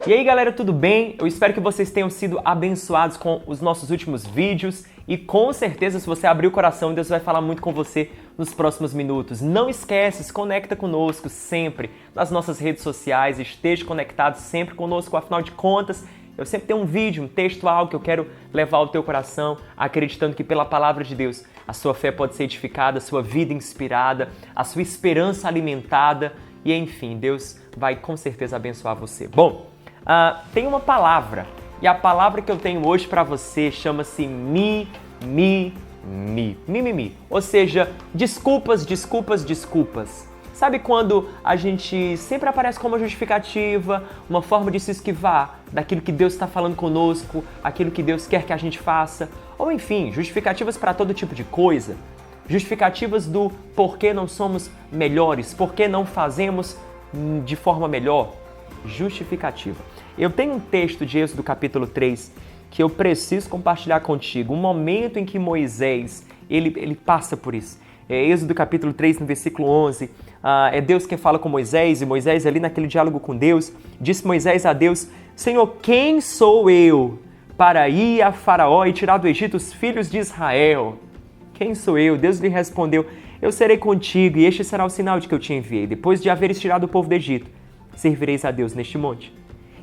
E aí galera, tudo bem? Eu espero que vocês tenham sido abençoados com os nossos últimos vídeos e com certeza se você abrir o coração, Deus vai falar muito com você nos próximos minutos. Não esquece, se conecta conosco sempre nas nossas redes sociais, esteja conectado sempre conosco, afinal de contas, eu sempre tenho um vídeo, um texto, algo que eu quero levar ao teu coração, acreditando que pela palavra de Deus a sua fé pode ser edificada, a sua vida inspirada, a sua esperança alimentada e enfim, Deus vai com certeza abençoar você. Bom, tem uma palavra, e a palavra que eu tenho hoje para você chama-se mimimi. Ou seja, desculpas. Sabe quando a gente sempre aparece como uma justificativa, uma forma de se esquivar daquilo que Deus está falando conosco, aquilo que Deus quer que a gente faça, ou enfim, justificativas para todo tipo de coisa, justificativas do porquê não somos melhores, porquê não fazemos de forma melhor. Justificativa. Eu tenho um texto de Êxodo capítulo 3 que eu preciso compartilhar contigo, um momento em que Moisés, ele passa por isso. Êxodo capítulo 3, no versículo 11, é Deus quem fala com Moisés, e Moisés ali naquele diálogo com Deus, disse Moisés a Deus, Senhor, quem sou eu para ir a Faraó e tirar do Egito os filhos de Israel? Quem sou eu? Deus lhe respondeu, eu serei contigo e este será o sinal de que eu te enviei, depois de haveres tirado o povo do Egito. Servireis a Deus neste monte.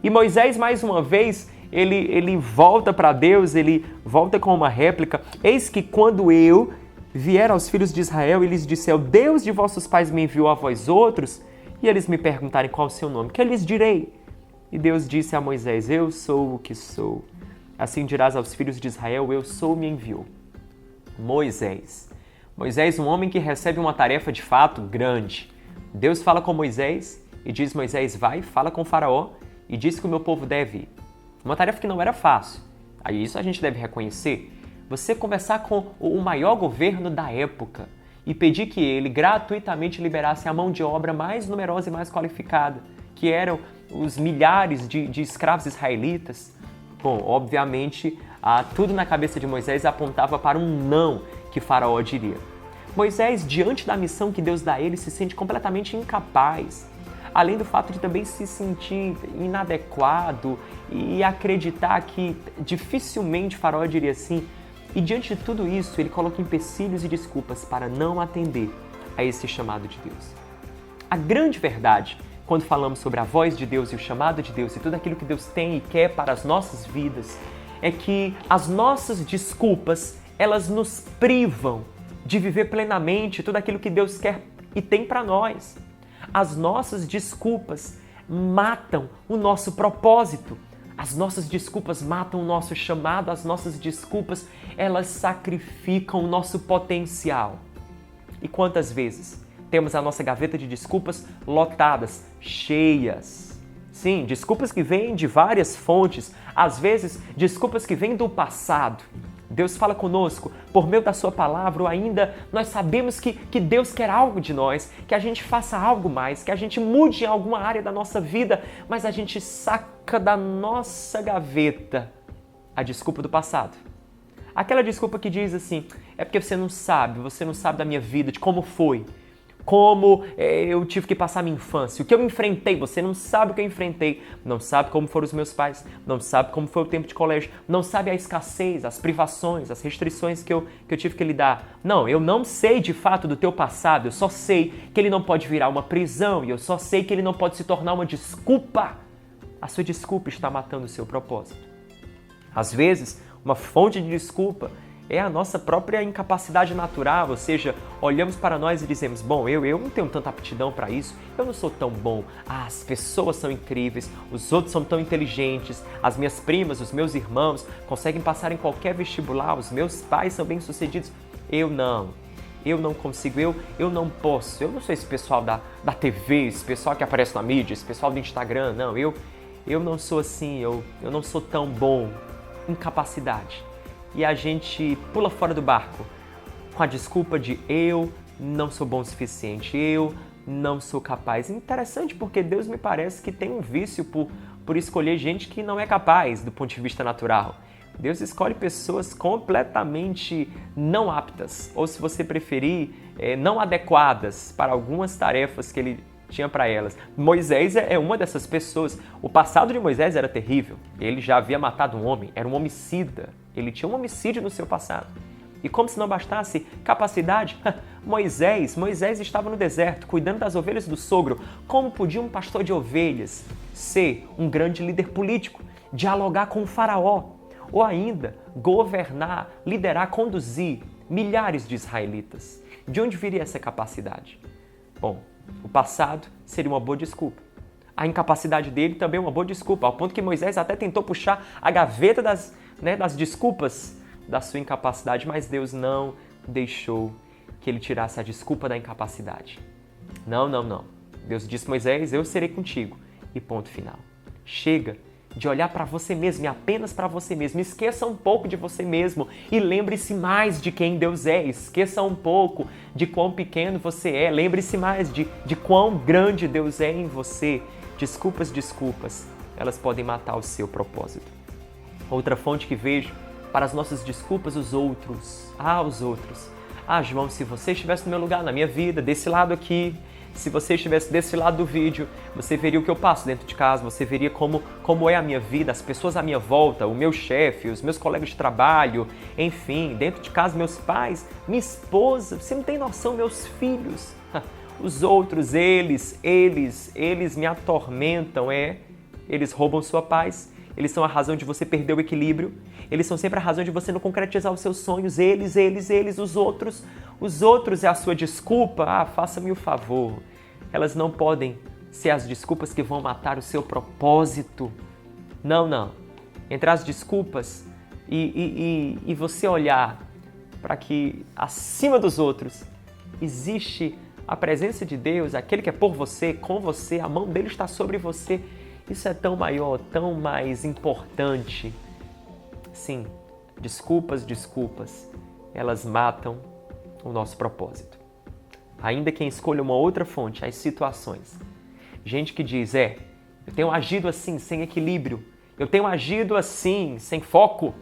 E Moisés, mais uma vez, ele volta para Deus, ele volta com uma réplica. Eis que quando eu vier aos filhos de Israel e lhes disser, o Deus de vossos pais me enviou a vós outros, e eles me perguntarem qual é o seu nome, que eu lhes direi? E Deus disse a Moisés, eu sou o que sou. Assim dirás aos filhos de Israel, eu sou, me enviou. Moisés, um homem que recebe uma tarefa de fato grande. Deus fala com Moisés, e diz Moisés, vai, fala com o Faraó e diz que o meu povo deve ir. Uma tarefa que não era fácil. Aí isso a gente deve reconhecer. Você conversar com o maior governo da época e pedir que ele gratuitamente liberasse a mão de obra mais numerosa e mais qualificada, que eram os milhares de escravos israelitas. Bom, obviamente, tudo na cabeça de Moisés apontava para um não que Faraó diria. Moisés, diante da missão que Deus dá a ele, se sente completamente incapaz. Além do fato de também se sentir inadequado e acreditar que dificilmente Faraó diria sim. E diante de tudo isso, ele coloca empecilhos e desculpas para não atender a esse chamado de Deus. A grande verdade, quando falamos sobre a voz de Deus e o chamado de Deus e tudo aquilo que Deus tem e quer para as nossas vidas, é que as nossas desculpas, elas nos privam de viver plenamente tudo aquilo que Deus quer e tem para nós. As nossas desculpas matam o nosso propósito. As nossas desculpas matam o nosso chamado. As nossas desculpas, elas sacrificam o nosso potencial. E quantas vezes temos a nossa gaveta de desculpas lotadas, cheias? Sim, desculpas que vêm de várias fontes. Às vezes, desculpas que vêm do passado. Deus fala conosco por meio da sua palavra, ou ainda nós sabemos que Deus quer algo de nós, que a gente faça algo mais, que a gente mude em alguma área da nossa vida, mas a gente saca da nossa gaveta a desculpa do passado. Aquela desculpa que diz assim, é porque você não sabe da minha vida, de como foi, como eu tive que passar minha infância, o que eu enfrentei, você não sabe o que eu enfrentei, não sabe como foram os meus pais, não sabe como foi o tempo de colégio, não sabe a escassez, as privações, as restrições que eu tive que lidar. Não, eu não sei de fato do teu passado, eu só sei que ele não pode virar uma prisão e eu só sei que ele não pode se tornar uma desculpa. A sua desculpa está matando o seu propósito. Às vezes, uma fonte de desculpa é a nossa própria incapacidade natural, ou seja, olhamos para nós e dizemos, bom, eu não tenho tanta aptidão para isso, eu não sou tão bom, as pessoas são incríveis, os outros são tão inteligentes, as minhas primas, os meus irmãos conseguem passar em qualquer vestibular, os meus pais são bem-sucedidos, eu não consigo, eu não posso, eu não sou esse pessoal da TV, esse pessoal que aparece na mídia, esse pessoal do Instagram, não, eu não sou assim, eu não sou tão bom, incapacidade. E a gente pula fora do barco com a desculpa de eu não sou bom o suficiente, eu não sou capaz. Interessante porque Deus me parece que tem um vício por escolher gente que não é capaz do ponto de vista natural. Deus escolhe pessoas completamente não aptas, ou se você preferir, não adequadas para algumas tarefas que Ele tinha para elas. Moisés é uma dessas pessoas. O passado de Moisés era terrível. Ele já havia matado um homem, era um homicida. Ele tinha um homicídio no seu passado. E como se não bastasse capacidade, Moisés estava no deserto, cuidando das ovelhas do sogro. Como podia um pastor de ovelhas ser um grande líder político, dialogar com o faraó, ou ainda governar, liderar, conduzir milhares de israelitas? De onde viria essa capacidade? Bom, o passado seria uma boa desculpa. A incapacidade dele também é uma boa desculpa, ao ponto que Moisés até tentou puxar a gaveta das desculpas da sua incapacidade, mas Deus não deixou que ele tirasse a desculpa da incapacidade. Não. Deus disse: Moisés, eu serei contigo. E ponto final. Chega de olhar para você mesmo e apenas para você mesmo. Esqueça um pouco de você mesmo e lembre-se mais de quem Deus é. Esqueça um pouco de quão pequeno você é. Lembre-se mais de quão grande Deus é em você. Desculpas, elas podem matar o seu propósito. Outra fonte que vejo para as nossas desculpas, os outros. Os outros. João, se você estivesse no meu lugar, na minha vida, desse lado aqui, se você estivesse desse lado do vídeo, você veria o que eu passo dentro de casa, você veria como é a minha vida, as pessoas à minha volta, o meu chefe, os meus colegas de trabalho, enfim, dentro de casa, meus pais, minha esposa, você não tem noção, meus filhos. Os outros, eles me atormentam, eles roubam sua paz, eles são a razão de você perder o equilíbrio, eles são sempre a razão de você não concretizar os seus sonhos, eles, os outros é a sua desculpa, faça-me o favor. Elas não podem ser as desculpas que vão matar o seu propósito. Não. Entre as desculpas e você olhar para que acima dos outros existe a presença de Deus, aquele que é por você, com você, a mão dele está sobre você. Isso é tão maior, tão mais importante. Sim, desculpas, elas matam o nosso propósito. Ainda quem escolha uma outra fonte, as situações. Gente que diz, eu tenho agido assim, sem equilíbrio. Eu tenho agido assim, sem foco,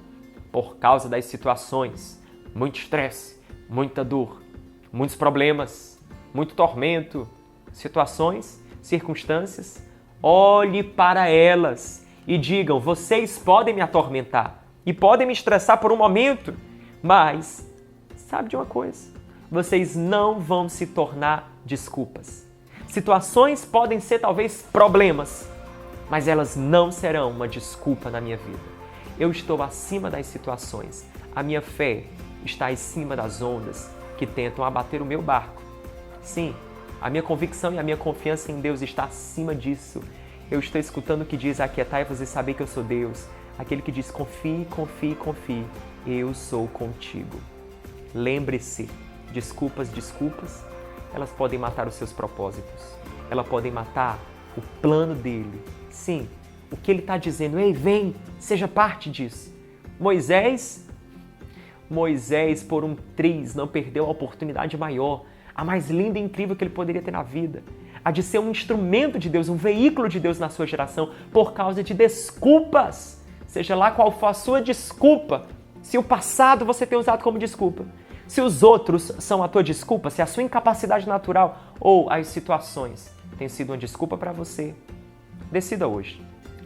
por causa das situações. Muito estresse, muita dor, muitos problemas, muito tormento, situações, circunstâncias. Olhe para elas e digam, vocês podem me atormentar e podem me estressar por um momento, mas sabe de uma coisa? Vocês não vão se tornar desculpas. Situações podem ser talvez problemas, mas elas não serão uma desculpa na minha vida. Eu estou acima das situações. A minha fé está acima das ondas que tentam abater o meu barco. Sim, a minha convicção e a minha confiança em Deus está acima disso. Eu estou escutando o que diz: aquietai-vos e saber que eu sou Deus. Aquele que diz: confie, eu sou contigo. Lembre-se, desculpas, elas podem matar os seus propósitos. Elas podem matar o plano dele. Sim, o que ele está dizendo: ei, vem, seja parte disso. Moisés, por um triz, não perdeu a oportunidade maior, a mais linda e incrível que ele poderia ter na vida, a de ser um instrumento de Deus, um veículo de Deus na sua geração, por causa de desculpas. Seja lá qual for a sua desculpa, se o passado você tem usado como desculpa, se os outros são a tua desculpa, se a sua incapacidade natural ou as situações têm sido uma desculpa para você, decida hoje.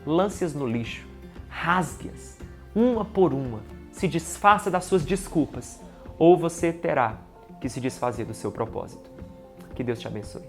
Lance-as no lixo, rasgue-as, uma por uma, se desfaça das suas desculpas, ou você terá que se desfazer do seu propósito. Que Deus te abençoe.